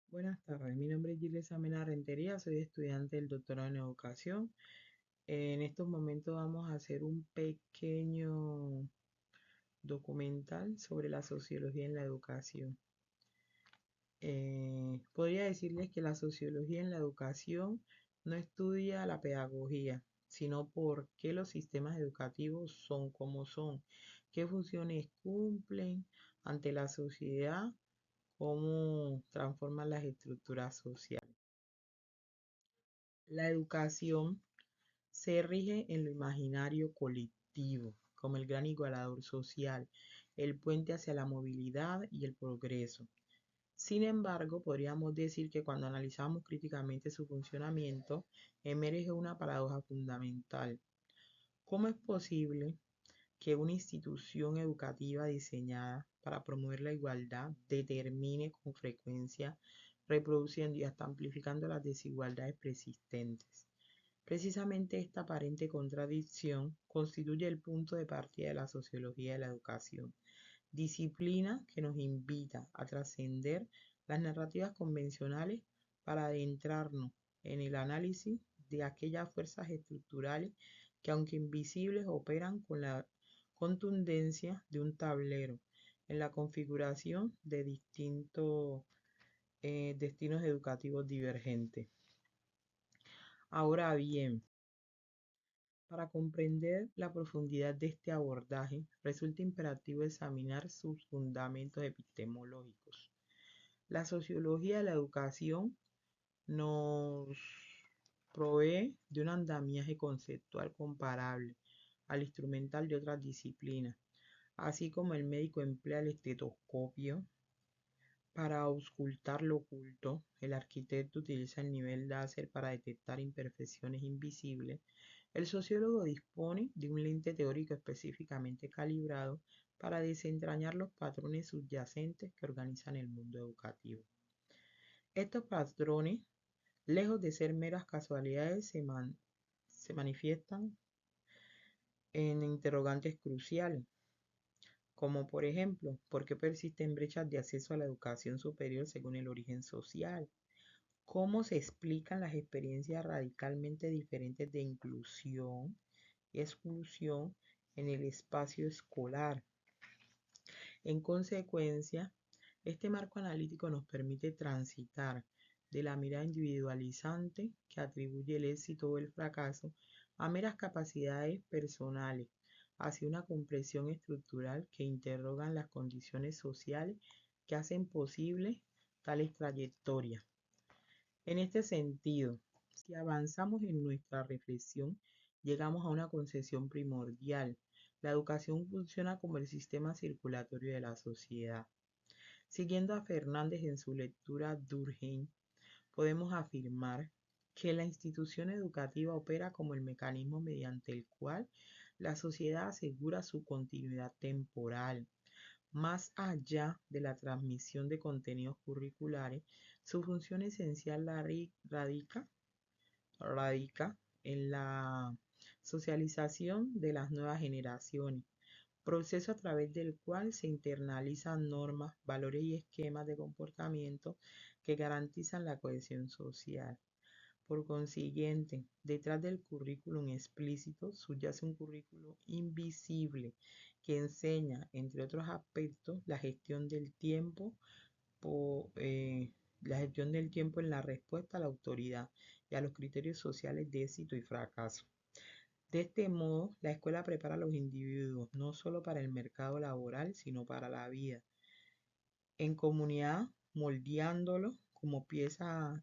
Buenas tardes, mi nombre es Gilesa Mena Rentería, soy estudiante del doctorado en educación. En estos momentos vamos a hacer un pequeño documental sobre la sociología en la educación. Podría decirles que la sociología en la educación no estudia la pedagogía, sino por qué los sistemas educativos son como son, qué funciones cumplen ante la sociedad, cómo transforman las estructuras sociales. La educación se rige en lo imaginario colectivo, como el gran igualador social, el puente hacia la movilidad y el progreso. Sin embargo, podríamos decir que cuando analizamos críticamente su funcionamiento, emerge una paradoja fundamental. ¿Cómo es posible que una institución educativa diseñada para promover la igualdad determine con frecuencia, reproduciendo y hasta amplificando las desigualdades persistentes? Precisamente esta aparente contradicción constituye el punto de partida de la sociología de la educación, disciplina que nos invita a trascender las narrativas convencionales para adentrarnos en el análisis de aquellas fuerzas estructurales que, aunque invisibles, operan con la contundencia de un tablero en la configuración de distintos destinos educativos divergentes. Ahora bien, para comprender la profundidad de este abordaje, resulta imperativo examinar sus fundamentos epistemológicos. La sociología de la educación nos provee de un andamiaje conceptual comparable al instrumental de otras disciplinas, así como el médico emplea el estetoscopio para auscultar lo oculto, el arquitecto utiliza el nivel láser para detectar imperfecciones invisibles. El sociólogo dispone de un lente teórico específicamente calibrado para desentrañar los patrones subyacentes que organizan el mundo educativo. Estos patrones, lejos de ser meras casualidades, se manifiestan en interrogantes cruciales, como por ejemplo, ¿por qué persisten brechas de acceso a la educación superior según el origen social? ¿Cómo se explican las experiencias radicalmente diferentes de inclusión y exclusión en el espacio escolar? En consecuencia, este marco analítico nos permite transitar de la mirada individualizante que atribuye el éxito o el fracaso a meras capacidades personales, hacia una comprensión estructural que interrogan las condiciones sociales que hacen posible tales trayectorias. En este sentido, si avanzamos en nuestra reflexión, llegamos a una concepción primordial. La educación funciona como el sistema circulatorio de la sociedad. Siguiendo a Fernández en su lectura Durkheim, podemos afirmar que la institución educativa opera como el mecanismo mediante el cual la sociedad asegura su continuidad temporal. Más allá de la transmisión de contenidos curriculares, su función esencial radica en la socialización de las nuevas generaciones, proceso a través del cual se internalizan normas, valores y esquemas de comportamiento que garantizan la cohesión social. Por consiguiente, detrás del currículum explícito subyace un currículum invisible que enseña, entre otros aspectos, po- eh, la gestión del tiempo en la respuesta a la autoridad y a los criterios sociales de éxito y fracaso. De este modo, la escuela prepara a los individuos no solo para el mercado laboral, sino para la vida en comunidad, moldeándolos como piezas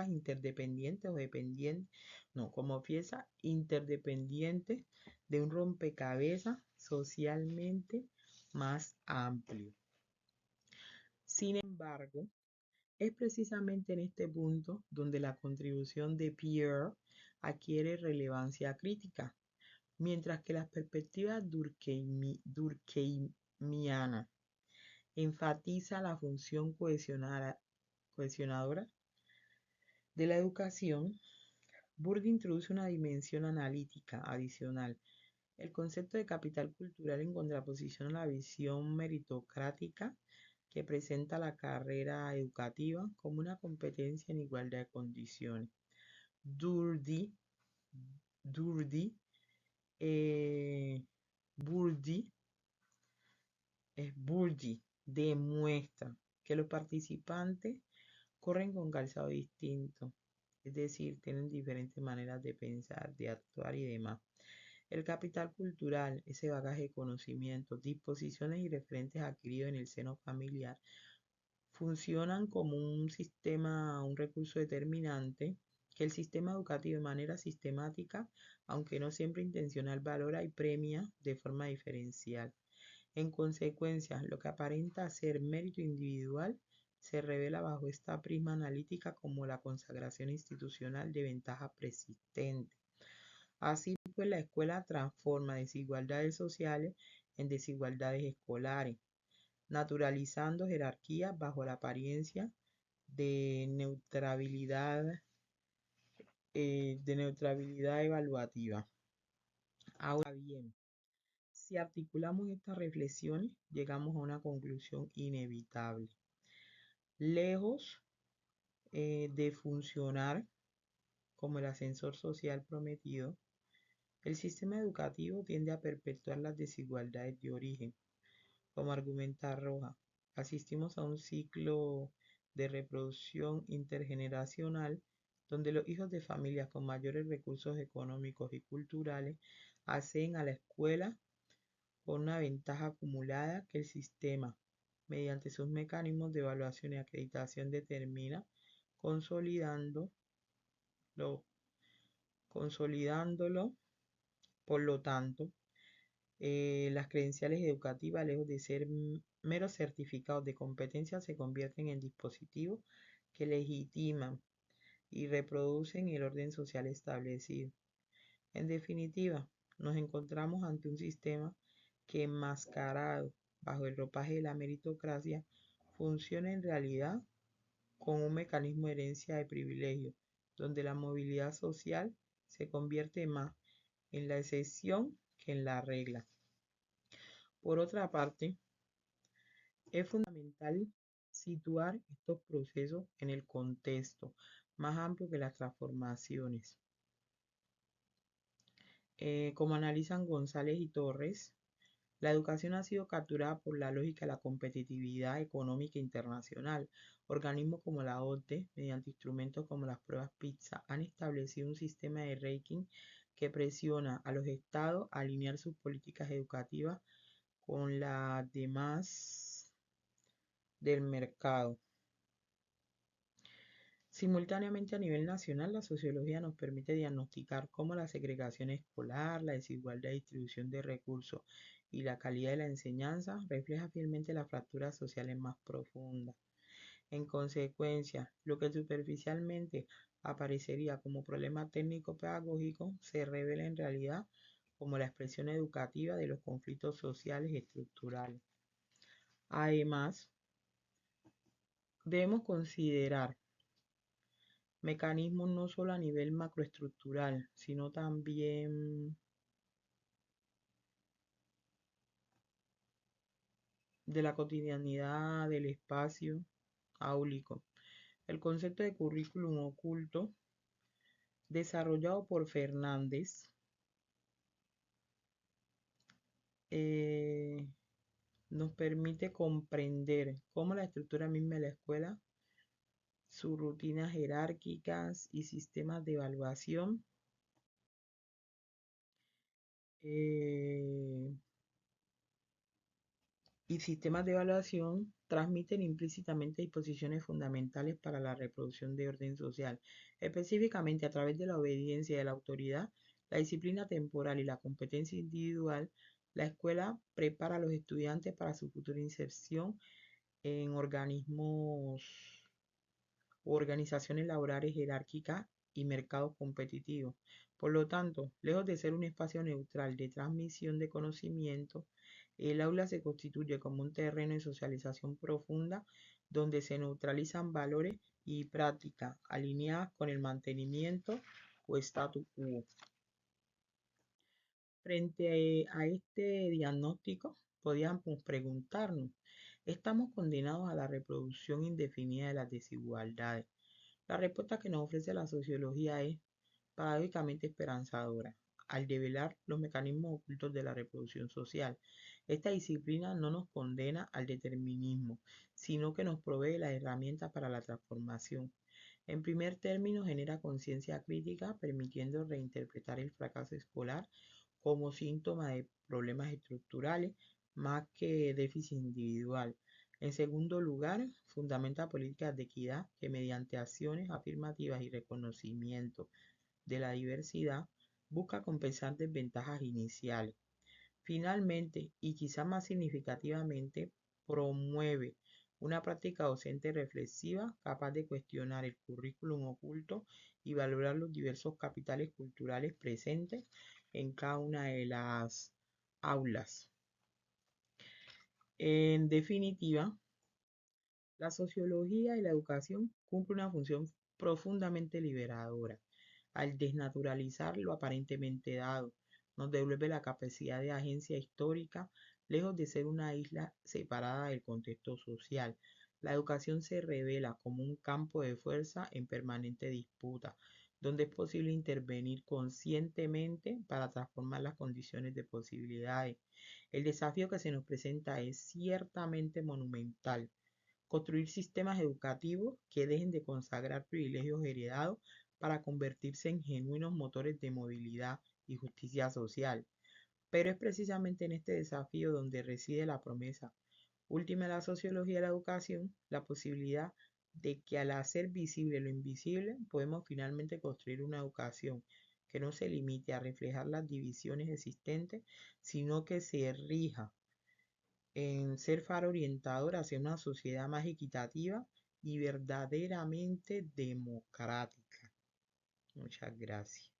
interdependientes o dependientes, no, como piezas interdependientes de un rompecabezas socialmente más amplio. Sin embargo, es precisamente en este punto donde la contribución de Pierre adquiere relevancia crítica, mientras que las perspectivas durkheimianas enfatiza la función cohesionadora de la educación. Bourdieu introduce una dimensión analítica adicional, el concepto de capital cultural en contraposición a la visión meritocrática que presenta la carrera educativa como una competencia en igualdad de condiciones. Durdi, Durdi, eh, Burdi, Burdi demuestra que los participantes corren con calzado distinto, es decir, tienen diferentes maneras de pensar, de actuar y demás. El capital cultural, ese bagaje de conocimientos, disposiciones y referentes adquiridos en el seno familiar, funcionan como un sistema, un recurso determinante que el sistema educativo de manera sistemática, aunque no siempre intencional, valora y premia de forma diferencial. En consecuencia, lo que aparenta ser mérito individual se revela bajo esta prisma analítica como la consagración institucional de ventaja persistente. Así pues, la escuela transforma desigualdades sociales en desigualdades escolares, naturalizando jerarquías bajo la apariencia de neutralidad evaluativa. Ahora bien, si articulamos estas reflexiones, llegamos a una conclusión inevitable. Lejos de funcionar como el ascensor social prometido, el sistema educativo tiende a perpetuar las desigualdades de origen. Como argumenta Roja, asistimos a un ciclo de reproducción intergeneracional donde los hijos de familias con mayores recursos económicos y culturales acceden a la escuela con una ventaja acumulada que el sistema, mediante sus mecanismos de evaluación y acreditación, determina, consolidándolo, consolidándolo. Por lo tanto, las credenciales educativas, lejos de ser meros certificados de competencia, se convierten en dispositivos que legitiman y reproducen el orden social establecido. En definitiva, nos encontramos ante un sistema que, enmascarado bajo el ropaje de la meritocracia, funciona en realidad con un mecanismo de herencia de privilegios, donde la movilidad social se convierte más en la excepción que en la regla. Por otra parte, es fundamental situar estos procesos en el contexto más amplio que las transformaciones. Como analizan González y Torres, la educación ha sido capturada por la lógica de la competitividad económica internacional. Organismos como la OCDE, mediante instrumentos como las pruebas PISA, han establecido un sistema de ranking que presiona a los estados a alinear sus políticas educativas con las demás del mercado. Simultáneamente, a nivel nacional, la sociología nos permite diagnosticar cómo la segregación escolar, la desigualdad de distribución de recursos y la calidad de la enseñanza refleja fielmente las fracturas sociales más profundas. En consecuencia, lo que superficialmente aparecería como problema técnico-pedagógico se revela en realidad como la expresión educativa de los conflictos sociales estructurales. Además, debemos considerar mecanismos no solo a nivel macroestructural, sino también de la cotidianidad del espacio áulico. El concepto de currículum oculto, desarrollado por Fernández, nos permite comprender cómo la estructura misma de la escuela, sus rutinas jerárquicas y sistemas de evaluación transmiten implícitamente disposiciones fundamentales para la reproducción de orden social, específicamente a través de la obediencia de la autoridad, la disciplina temporal y la competencia individual. La escuela prepara a los estudiantes para su futura inserción en organismos u organizaciones laborales jerárquicas y mercados competitivos. Por lo tanto, lejos de ser un espacio neutral de transmisión de conocimiento, el aula se constituye como un terreno de socialización profunda donde se neutralizan valores y prácticas alineadas con el mantenimiento o statu quo. Frente a este diagnóstico, podíamos preguntarnos, Estamos condenados a la reproducción indefinida de las desigualdades. La respuesta que nos ofrece la sociología es paradójicamente esperanzadora al develar los mecanismos ocultos de la reproducción social. Esta disciplina no nos condena al determinismo, sino que nos provee las herramientas para la transformación. En primer término, genera conciencia crítica, permitiendo reinterpretar el fracaso escolar como síntoma de problemas estructurales más que déficit individual. En segundo lugar, fundamenta políticas de equidad que mediante acciones afirmativas y reconocimiento de la diversidad busca compensar desventajas iniciales. Finalmente, y quizá más significativamente, promueve una práctica docente reflexiva capaz de cuestionar el currículum oculto y valorar los diversos capitales culturales presentes en cada una de las aulas. En definitiva, la sociología y la educación cumplen una función profundamente liberadora. Al desnaturalizar lo aparentemente dado, nos devuelve la capacidad de agencia histórica, lejos de ser una isla separada del contexto social. La educación se revela como un campo de fuerza en permanente disputa, donde es posible intervenir conscientemente para transformar las condiciones de posibilidades. El desafío que se nos presenta es ciertamente monumental: construir sistemas educativos que dejen de consagrar privilegios heredados para convertirse en genuinos motores de movilidad y justicia social. Pero es precisamente en este desafío donde reside la promesa última de la sociología de la educación, la posibilidad de que al hacer visible lo invisible, podemos finalmente construir una educación que no se limite a reflejar las divisiones existentes, sino que se rija en ser faro orientador hacia una sociedad más equitativa y verdaderamente democrática. Muchas gracias.